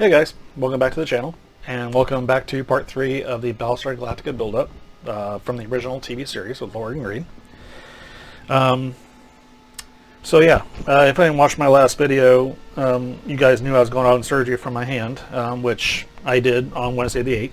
Hey guys, welcome back to the channel, and welcome back to part 3 of the Battlestar Galactica build-up from the original TV series with Lauren Green. So yeah, if I didn't watch my last video, you guys knew I was going out in surgery for my hand, which I did on Wednesday the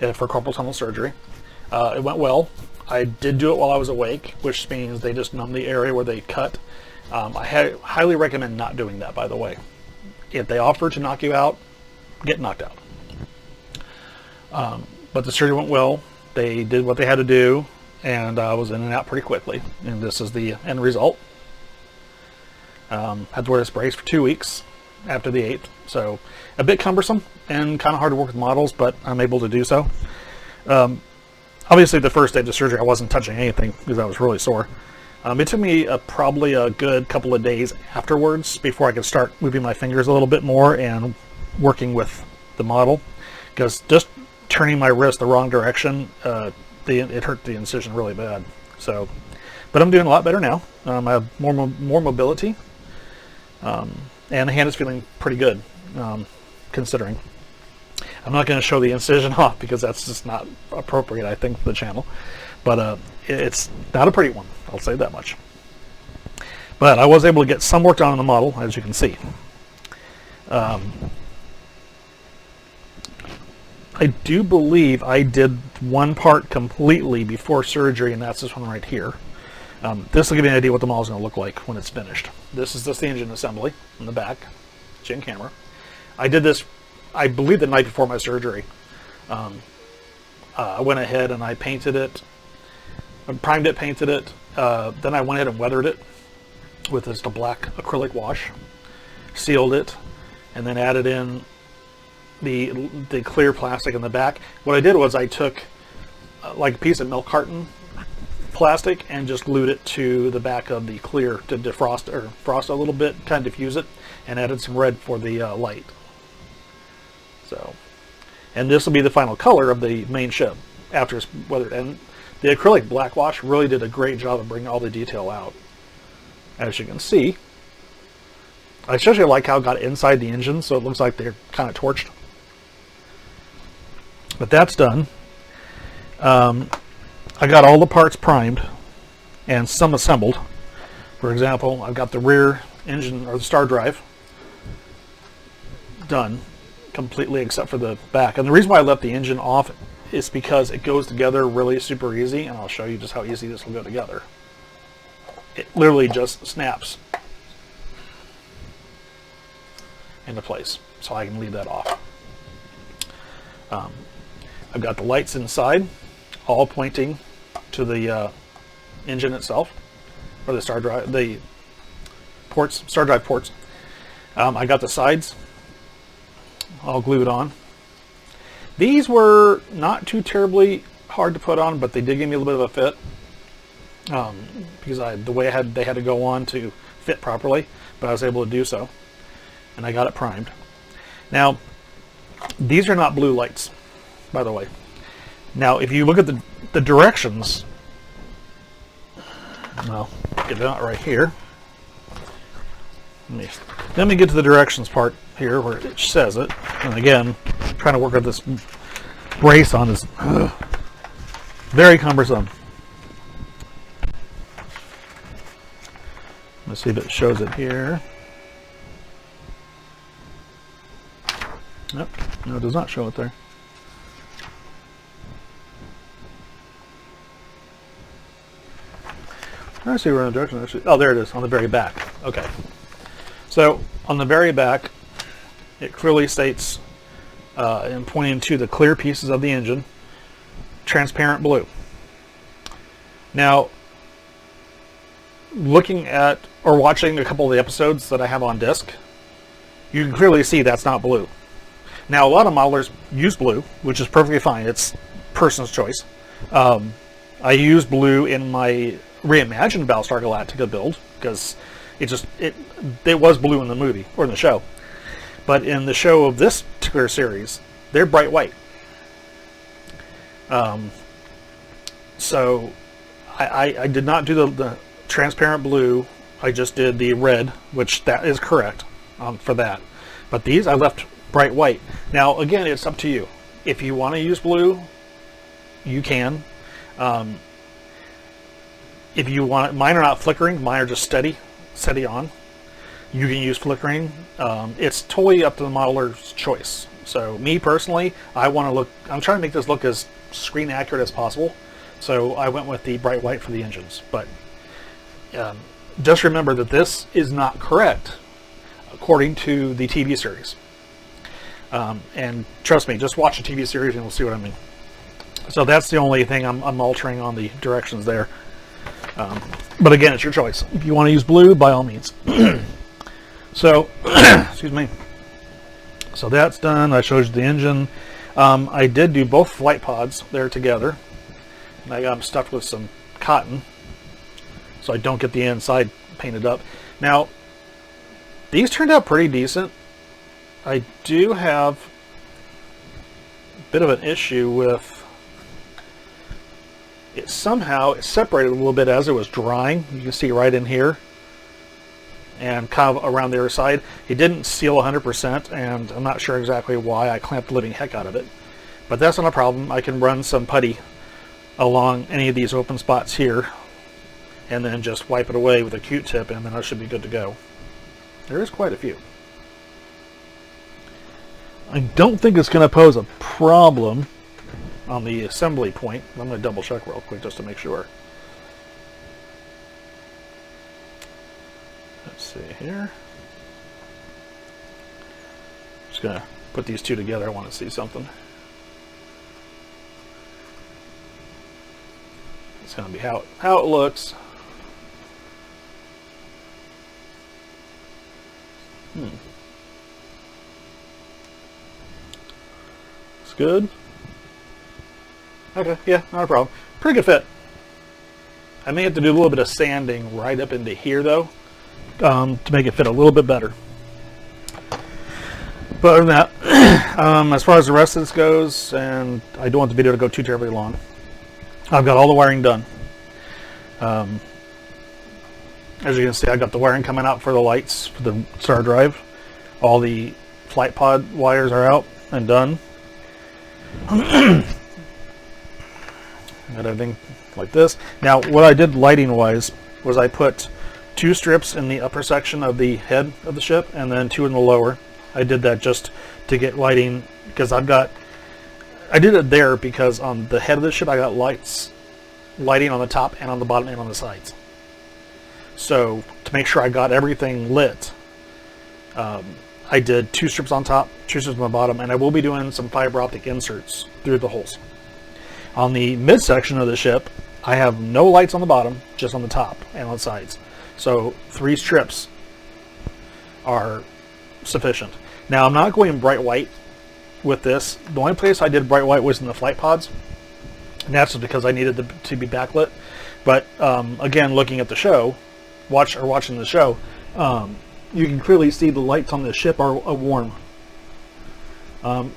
8th for carpal tunnel surgery. It went well. I did do it while I was awake, which means they just numbed the area where they cut. I highly recommend not doing that, by the way. If they offer to knock you out, get knocked out. But the surgery went well. They did what they had to do, and I was in and out pretty quickly. And this is the end result. Had to wear this brace for 2 weeks after the 8th. So a bit cumbersome and kind of hard to work with models, but I'm able to do so. Obviously the first day of the surgery I wasn't touching anything because I was really sore. It took me probably a good couple of days afterwards before I could start moving my fingers a little bit more and working with the model, because just turning my wrist the wrong direction, it hurt the incision really bad. So, but I'm doing a lot better now. I have more mobility, and the hand is feeling pretty good, considering. I'm not going to show the incision off because that's just not appropriate, I think, for the channel. But it's not a pretty one, I'll say that much. But I was able to get some work done on the model, as you can see. I do believe I did one part completely before surgery, and that's this one right here. This will give you an idea what the model is going to look like when it's finished. This is just the engine assembly in the back, chin camera. I did this, I believe, the night before my surgery. I went ahead and I painted it. I primed it, painted it, then I went ahead and weathered it with just a black acrylic wash, sealed it, and then added in the clear plastic in the back. What I did was I took like a piece of milk carton plastic and just glued it to the back of the clear to defrost or frost a little bit, kind of diffuse it, and added some red for the light. So, and this will be the final color of the main ship after it's weathered. And the acrylic black wash really did a great job of bringing all the detail out. As you can see, I especially like how it got inside the engine, so it looks like they're kind of torched. But that's done. I got all the parts primed and some assembled. For example, I've got the rear engine, or the star drive, done completely except for the back. And the reason why I left the engine off is because it goes together really super easy, and I'll show you just how easy this will go together. It literally just snaps into place, so I can leave that off. I've got the lights inside, all pointing to the engine itself, or the star drive, the ports, star drive ports. I got the sides all glued on. These were not too terribly hard to put on, but they did give me a little bit of a fit, because the way they had to go on to fit properly, but I was able to do so, and I got it primed. Now, these are not blue lights, by the way. Now, if you look at the directions, well, get it out right here. Let me get to the directions part here where it says it. And again, trying to work with this brace on is very cumbersome. Let's see if it shows it here. Nope, no, it does not show it there. I see where in the direction actually. Oh, there it is on the very back. Okay. So on the very back, it clearly states, and pointing to the clear pieces of the engine, transparent blue. Now, looking at or watching a couple of the episodes that I have on disc, you can clearly see that's not blue. Now, a lot of modelers use blue, which is perfectly fine. It's person's choice. I use blue in my reimagined Battlestar Galactica build because it was blue in the movie or in the show. But in the show of this particular series, they're bright white. So I did not do the transparent blue. I just did the red, which that is correct for that. But these I left bright white. Now again, it's up to you. If you want to use blue, you can. If you want, mine are not flickering, mine are just steady on. You can use flickering. It's totally up to the modeler's choice. So me personally, I'm trying to make this look as screen accurate as possible. So I went with the bright white for the engines. But just remember that this is not correct according to the TV series. And trust me, just watch the TV series and you'll see what I mean. So that's the only thing I'm altering on the directions there. But again, it's your choice. If you want to use blue, by all means. So, excuse me. So that's done. I showed you the engine. I did do both flight pods there together. And I got them stuffed with some cotton so I don't get the inside painted up. Now, these turned out pretty decent. I do have a bit of an issue with it. Somehow it separated a little bit as it was drying. You can see right in here and kind of around the other side. It didn't seal 100%, and I'm not sure exactly why. I clamped the living heck out of it, but that's not a problem. I can run some putty along any of these open spots here and then just wipe it away with a Q-tip, and then I should be good to go. There is quite a few. I don't think it's going to pose a problem on the assembly point. I'm going to double check real quick just to make sure. Let's see here. Just going to put these two together. I want to see something. It's going to be how it looks. It's good. Okay, yeah, not a problem. Pretty good fit. I may have to do a little bit of sanding right up into here though, to make it fit a little bit better. But other than that, as far as the rest of this goes, and I don't want the video to go too terribly long, I've got all the wiring done. As you can see, I got the wiring coming out for the lights for the star drive. All the flight pod wires are out and done. Got everything like this. Now, what I did lighting wise was I put 2 strips in the upper section of the head of the ship and then 2 in the lower. I did that just to get lighting, because I did it there because on the head of the ship I got lighting on the top and on the bottom and on the sides. So to make sure I got everything lit, I did 2 strips on top, 2 strips on the bottom, and I will be doing some fiber optic inserts through the holes. On the midsection of the ship, I have no lights on the bottom, just on the top and on the sides. So 3 strips are sufficient. Now I'm not going bright white with this. The only place I did bright white was in the flight pods, and that's just because I needed to be backlit. But again, looking at the show, watching the show, you can clearly see the lights on the ship are warm.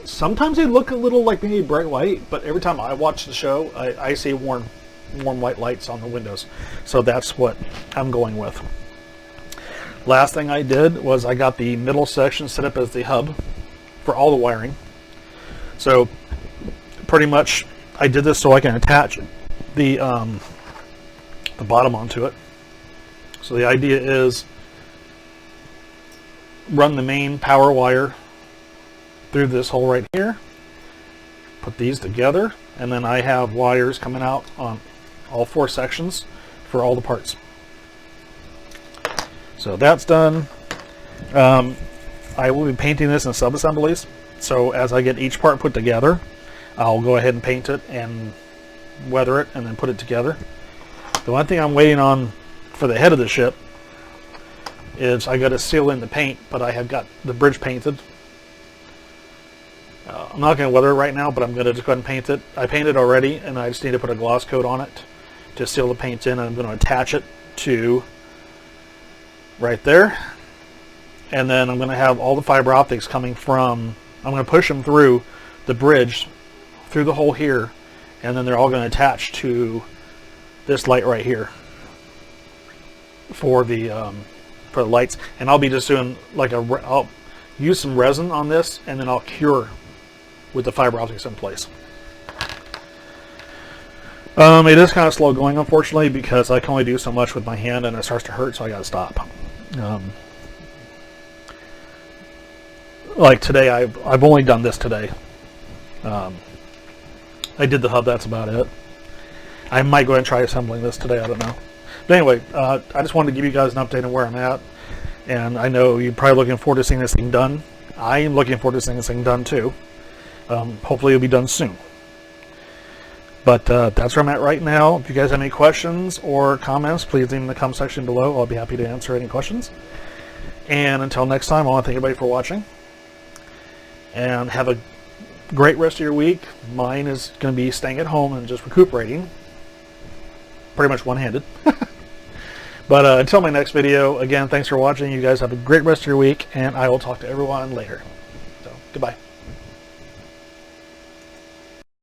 Sometimes they look a little like maybe bright white, but every time I watch the show, I see warm white lights on the windows. So that's what I'm going with. Last thing I did was I got the middle section set up as the hub for all the wiring. So pretty much I did this so I can attach the bottom onto it. So the idea is run the main power wire through this hole right here, put these together, and then I have wires coming out on all 4 sections for all the parts. So that's done. I will be painting this in sub-assemblies, so as I get each part put together, I'll go ahead and paint it and weather it and then put it together. The one thing I'm waiting on for the head of the ship is I got to seal in the paint, but I have got the bridge painted. I'm not going to weather it right now, but I'm going to just go ahead and paint it. I painted already, and I just need to put a gloss coat on it to seal the paint in, and I'm going to attach it to right there. And then I'm going to have all the fiber optics coming from, I'm going to push them through the bridge, through the hole here, and then they're all going to attach to this light right here for the lights. And I'll be just doing like use some resin on this, and then I'll cure with the fiber optics in place. It is kind of slow going, unfortunately, because I can only do so much with my hand and it starts to hurt, so I gotta stop. Like today, I've only done this today. I did the hub, that's about it. I might go ahead and try assembling this today, I don't know. But anyway, I just wanted to give you guys an update on where I'm at. And I know you're probably looking forward to seeing this thing done. I am looking forward to seeing this thing done too. Hopefully it'll be done soon. But that's where I'm at right now. If you guys have any questions or comments, please leave them in the comment section below. I'll be happy to answer any questions. And until next time, I want to thank everybody for watching. And have a great rest of your week. Mine is going to be staying at home and just recuperating. Pretty much one-handed. But until my next video, again, thanks for watching. You guys have a great rest of your week, and I will talk to everyone later. So, goodbye.